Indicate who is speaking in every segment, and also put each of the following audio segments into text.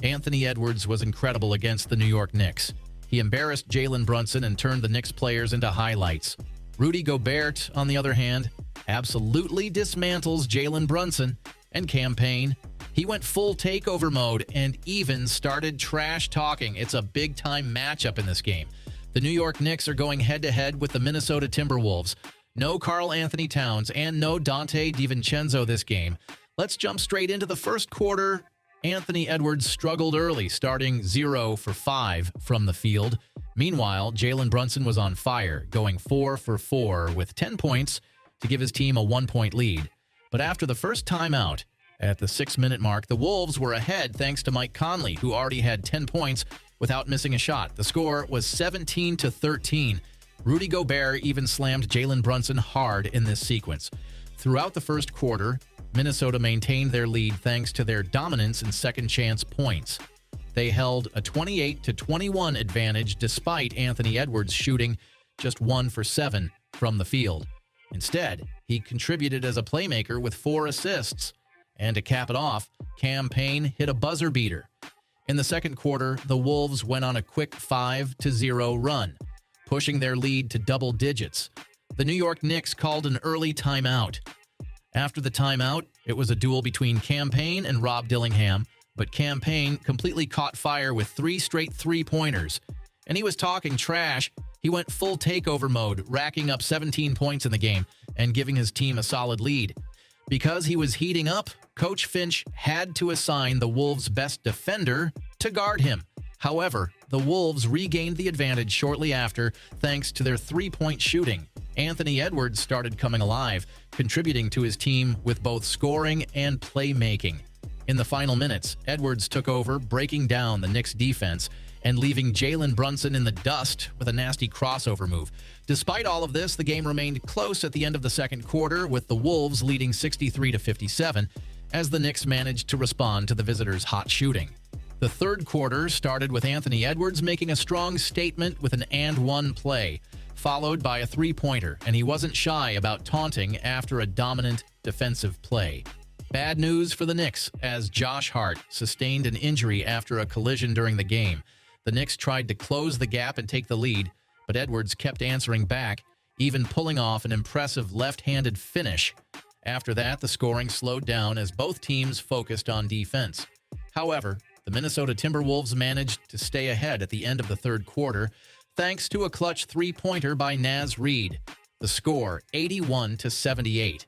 Speaker 1: Anthony Edwards was incredible against the New York Knicks. He embarrassed Jalen Brunson and turned the Knicks players into highlights. Rudy Gobert, on the other hand, absolutely dismantles Jalen Brunson and campaign. He went full takeover mode and even started trash talking. It's a big-time matchup in this game. The New York Knicks are going head-to-head with the Minnesota Timberwolves. No Karl Anthony Towns and no Dante DiVincenzo this game. Let's jump straight into the first quarter. Anthony Edwards struggled early, starting 0 for 5 from the field. Meanwhile, Jalen Brunson was on fire, going 4 for 4 with 10 points to give his team a 1-point lead. But after the first timeout, at the 6-minute mark, the Wolves were ahead thanks to Mike Conley, who already had 10 points without missing a shot. The score was 17-13. Rudy Gobert even slammed Jalen Brunson hard in this sequence. Throughout the first quarter, Minnesota maintained their lead thanks to their dominance in second-chance points. They held a 28-21 advantage despite Anthony Edwards shooting just 1 for 7 from the field. Instead, he contributed as a playmaker with 4 assists. And to cap it off, Cam Payne hit a buzzer beater. In the second quarter, the Wolves went on a quick 5-0 run, pushing their lead to double digits. The New York Knicks called an early timeout. After the timeout, it was a duel between Cam Payne and Rob Dillingham, but Cam Payne completely caught fire with 3 straight three-pointers. And he was talking trash. He went full takeover mode, racking up 17 points in the game and giving his team a solid lead. Because he was heating up, Coach Finch had to assign the Wolves' best defender to guard him. However, the Wolves regained the advantage shortly after thanks to their three-point shooting. Anthony Edwards started coming alive, contributing to his team with both scoring and playmaking. In the final minutes, Edwards took over, breaking down the Knicks' defense and leaving Jalen Brunson in the dust with a nasty crossover move. Despite all of this, the game remained close at the end of the second quarter, with the Wolves leading 63-57 as the Knicks managed to respond to the visitors' hot shooting. The third quarter started with Anthony Edwards making a strong statement with an and-one play, followed by a three-pointer, and he wasn't shy about taunting after a dominant defensive play. Bad news for the Knicks, as Josh Hart sustained an injury after a collision during the game. The Knicks tried to close the gap and take the lead, but Edwards kept answering back, even pulling off an impressive left-handed finish. After that, the scoring slowed down as both teams focused on defense. However, the Minnesota Timberwolves managed to stay ahead at the end of the third quarter, thanks to a clutch three-pointer by Naz Reid. The score, 81-78.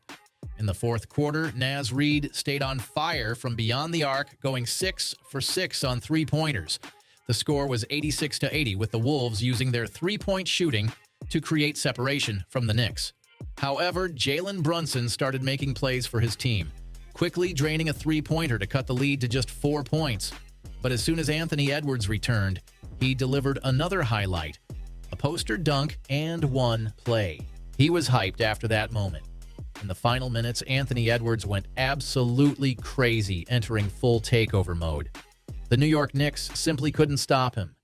Speaker 1: In the fourth quarter, Naz Reid stayed on fire from beyond the arc, going 6 for 6 on three-pointers. The score was 86-80, with the Wolves using their three-point shooting to create separation from the Knicks. However, Jalen Brunson started making plays for his team, quickly draining a three-pointer to cut the lead to just 4 points. But as soon as Anthony Edwards returned, he delivered another highlight, a poster dunk and one play. He was hyped after that moment. In the final minutes, Anthony Edwards went absolutely crazy, entering full takeover mode. The New York Knicks simply couldn't stop him.